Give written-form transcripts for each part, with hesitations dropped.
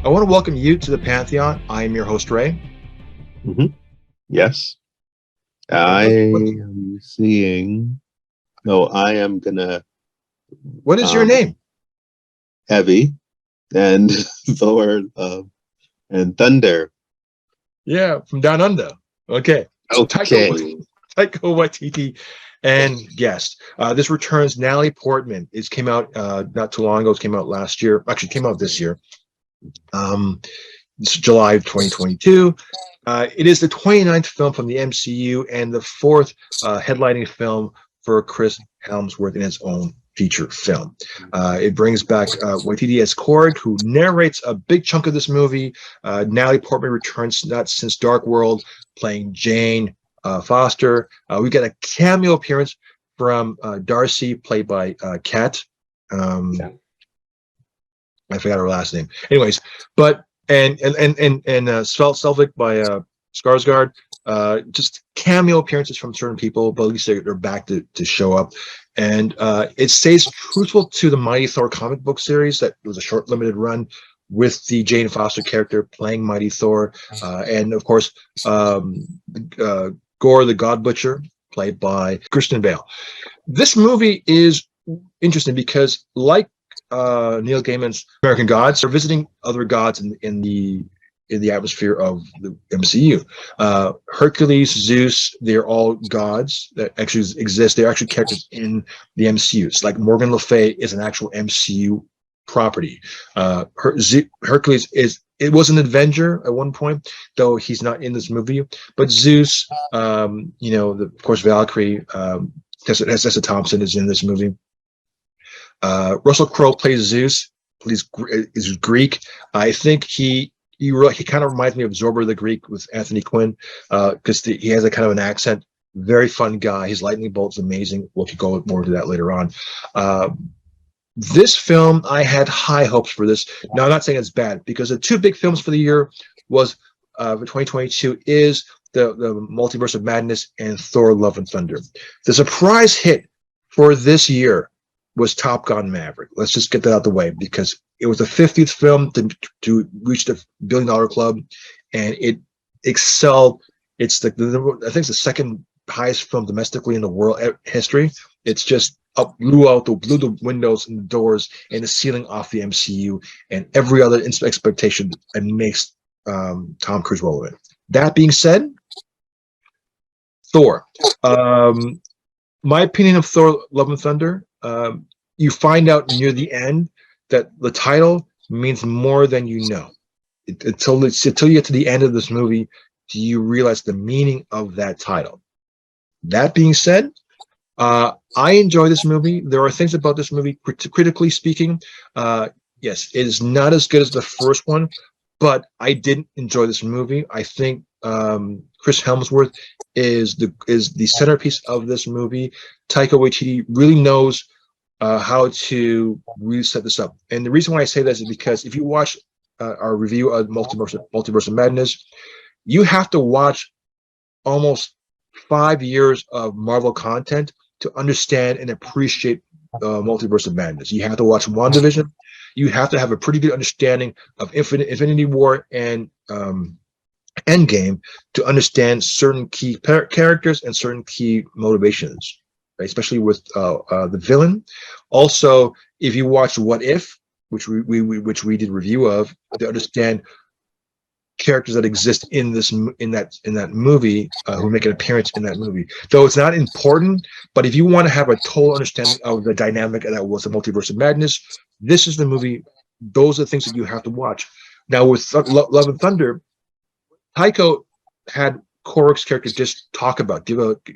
I want to welcome you to the Pantheon. I am your host, Ray. Mm-hmm. Yes. I am seeing. No, I am gonna. What is your name? Evy and Thor and Thunder. Yeah, from Down Under. Okay. Okay. Taika Waititi and guest. This returns Natalie Portman. It came out not too long ago. It came out last year. Actually, it came out this year. It's July of 2022. It is the 29th film from the MCU and the fourth headlining film for Chris Hemsworth in its own feature film. It brings back Waititi as Korg, who narrates a big chunk of this movie. Natalie Portman returns not since Dark World, playing Jane Foster. We get a cameo appearance from Darcy, played by Kat. I forgot her last name. Anyways, but and Selvig by Skarsgård. Just cameo appearances from certain people, but at least they're back to show up. And it stays truthful to the Mighty Thor comic book series that was a short limited run with the Jane Foster character playing Mighty Thor. And of course, Gore the God Butcher, played by Christian Bale. This movie is interesting because, like Neil Gaiman's American Gods, are visiting other gods in the atmosphere of the MCU. Hercules, Zeus, they're all gods that actually exist. They're actually characters in the MCU. It's like Morgan Le Fay is an actual MCU property. Hercules was an Avenger at one point, though he's not in this movie. But Zeus, of course, Valkyrie, Tessa Thompson is in this movie. Russell Crowe plays Zeus. Is Greek. I think he kind of reminds me of Zorba the Greek with Anthony Quinn, because he has a kind of an accent. Very fun guy. His lightning bolt's amazing. We'll go more into that later on. This film, I had high hopes for this. Now, I'm not saying it's bad, because the two big films for the year was for 2022 is the Multiverse of Madness and Thor: Love and Thunder. The surprise hit for this year was Top Gun Maverick. Let's just get that out the way, because it was the 50th film to reach the $1 billion club, and it excelled. It's I think it's the second highest film domestically in the world history. It's just blew the windows and the doors and the ceiling off the MCU and every other expectation, and makes Tom Cruise relevant. That being said, Thor. My opinion of Thor: Love and Thunder. You find out near the end that the title means more than you know. Until you get to the end of this movie, do you realize the meaning of that title? That being said, I enjoy this movie. There are things about this movie, critically speaking. Yes, it is not as good as the first one, but I did enjoy this movie. I think Chris Hemsworth is the centerpiece of this movie. Taika Waititi really knows how to really set this up. And the reason why I say this is because if you watch our review of Multiverse of Madness, you have to watch almost 5 years of Marvel content to understand and appreciate Multiverse of Madness. You have to watch WandaVision. You have to have a pretty good understanding of Infinity War and Endgame to understand certain key characters and certain key motivations, especially with the villain. Also, if you watch What If, which we did review of, to understand characters that exist in that movie who make an appearance in that movie. Though it's not important, but if you want to have a total understanding of the dynamic that was the Multiverse of Madness, this is the movie. Those are the things that you have to watch. Now, with Love and Thunder, Taika had Korg's character just talk about,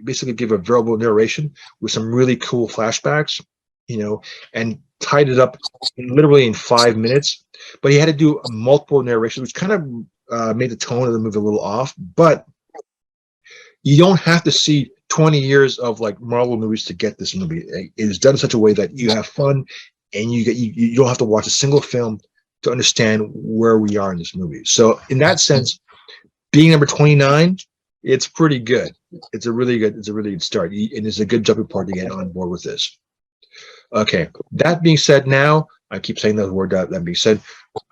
basically give a verbal narration with some really cool flashbacks, and tied it up literally in 5 minutes. But he had to do a multiple narration, which kind of made the tone of the movie a little off. But you don't have to see 20 years of like Marvel movies to get this movie. It is done in such a way that you have fun, and you don't have to watch a single film to understand where we are in this movie. So in that sense, being number 29, it's pretty good. It's a really good start, and it's a good jumping point to get on board with this. Okay, that being said, now I keep saying that word. That being said,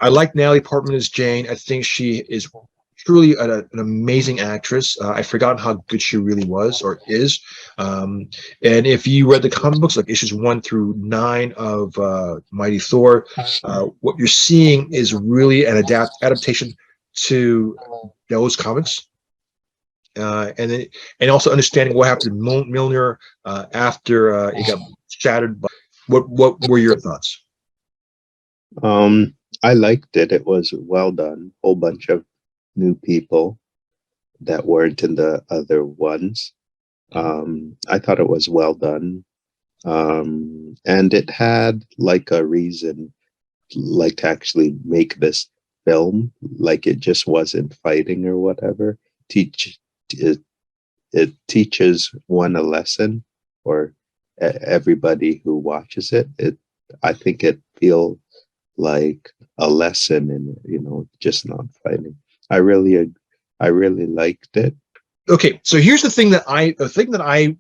I like Natalie Portman as Jane. I think she is truly an amazing actress. I forgot how good she really was or is. And if you read the comic books, like issues 1 through 9 of Mighty Thor, what you're seeing is really an adaptation to those comics. And also understanding what happened to Milner after it got shattered. What were your thoughts? I liked it. It was well done. Whole bunch of new people that weren't in the other ones. I thought it was well done. And it had like a reason, like to actually make this film. Like it just wasn't fighting or whatever. It teaches one a lesson, or everybody who watches it. I think it feels like a lesson in, just not fighting. I really liked it. Okay, so here's the thing that I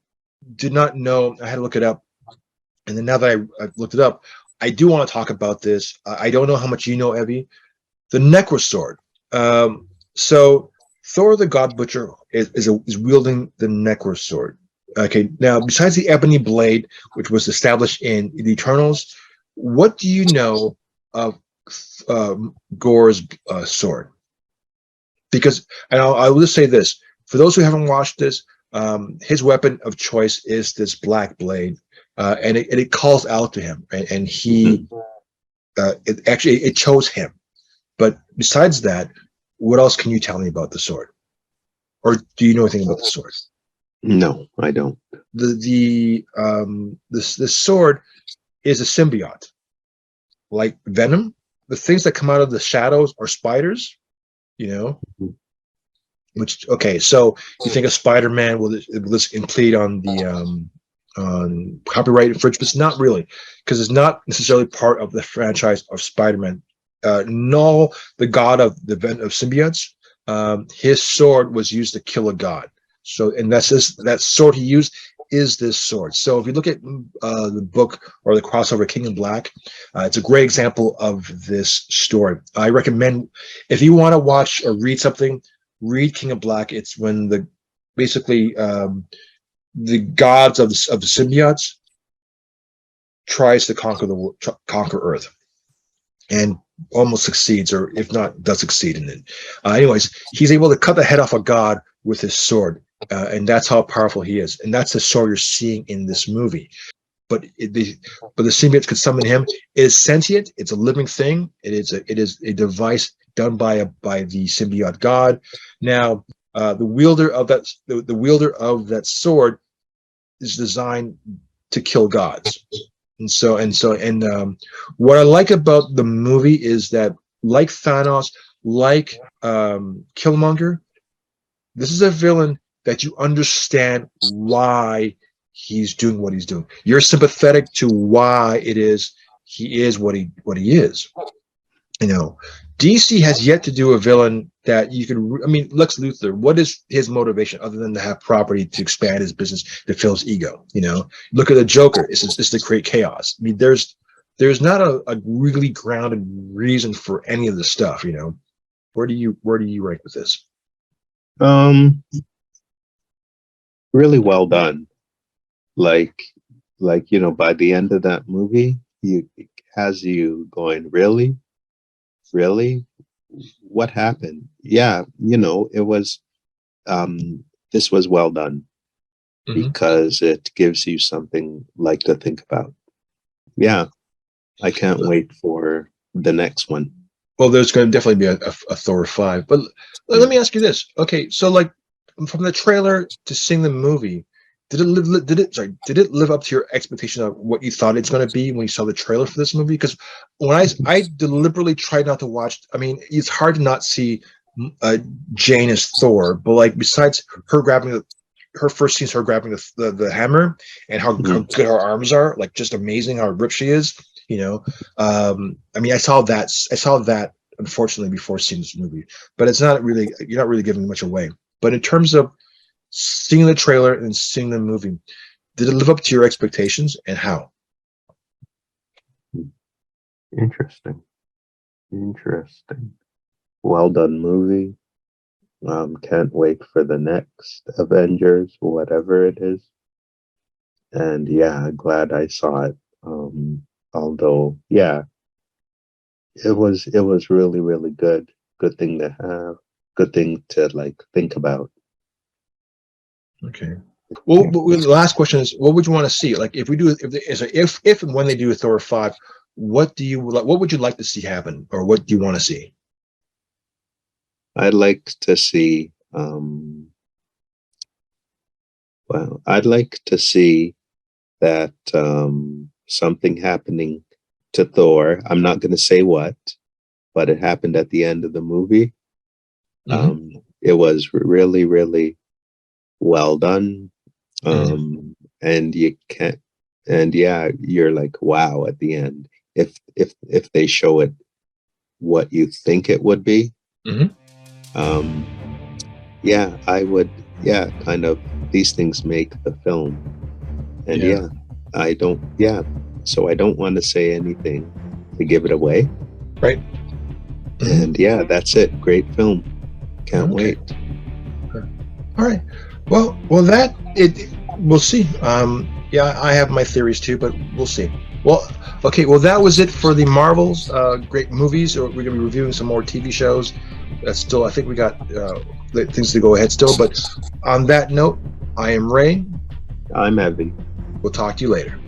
did not know. I had to look it up, and then now that I've looked it up, I do want to talk about this. I don't know how much you know, Evie. The Necrosword. So Thor the God Butcher is wielding the Necrosword. Okay, now besides the ebony blade, which was established in the Eternals, what do you know of Gore's sword? Because, and I will just say this, for those who haven't watched this, his weapon of choice is this black blade, and it calls out to him, and he it chose him. But besides that, what else can you tell me about the sword? Or do you know anything about the sword? No, I don't. The sword is a symbiote, like Venom. The things that come out of the shadows are spiders, Which, okay, so you think of Spider-Man, will this impede on the on copyright infringements? Not really, because it's not necessarily part of the franchise of Spider-Man. Null, the god of symbiotes, his sword was used to kill a god. So, and that sword he used is this sword. So, if you look at the book or the crossover King in Black, it's a great example of this story. I recommend, if you want to watch or read something, read King of Black. It's when basically the gods of the symbiotes tries to conquer Earth, and almost succeeds, or if not, does succeed in it. Anyways, he's able to cut the head off a god with his sword, and that's how powerful he is. And that's the sword you're seeing in this movie. But the symbiotes could summon him. It is sentient. It's a living thing. It is a device done by the symbiote god. Now, the wielder of that sword is designed to kill gods. And what I like about the movie is that, like Thanos, like Killmonger, this is a villain that you understand why he's doing what he's doing. You're sympathetic to why he is what he is. DC has yet to do a villain that you can. I mean, Lex Luthor. What is his motivation other than to have property to expand his business, to fill his ego? Look at the Joker. It's to create chaos. I mean, there's not a really grounded reason for any of this stuff. Where do you rank with this? Really well done. Like by the end of that movie, it has you going, really? What happened? Yeah, it was this was well done, because it gives you something to think about. Yeah, I can't wait for the next one. Well, there's going to definitely be a Thor 5, but let me ask you this. Okay, so from the trailer to seeing the movie, did it live up to your expectation of what you thought it's going to be when you saw the trailer for this movie? Because when I deliberately tried not to watch, I mean, it's hard to not see Jane as Thor, but besides her grabbing her first scenes, her grabbing the hammer, and how good her arms are, just amazing how ripped she is. I mean, I saw that unfortunately before seeing this movie, but you're not really giving much away. But in terms of seeing the trailer and seeing the movie, did it live up to your expectations, and how? Interesting. Interesting. Well done movie. Can't wait for the next Avengers, whatever it is. And yeah, glad I saw it. Although, yeah, it was really, really good. Good thing to have. Good thing to like think about. Okay. Well, the last question is, what would you want to see? Like, if we do, if and when they do a Thor 5, what do you like? What would you like to see happen, or what do you want to see? I'd like to see, well, I'd like to see that something happening to Thor. I'm not going to say what, but it happened at the end of the movie. It was really, really well done. And you can't, and yeah, you're like, wow, at the end. If they show it what you think it would be, um, yeah, I would, yeah, kind of, these things make the film. And Yeah. so I don't want to say anything to give it away. Right. And yeah, that's it. Great film. Can't wait. All right. Well, that it. We'll see. Yeah, I have my theories too, but we'll see. Well, okay. Well, that was it for the Marvels. Great movies. We're gonna be reviewing some more TV shows. That's still. I think we got things to go ahead still. But on that note, I am Ray. I'm Evy. We'll talk to you later.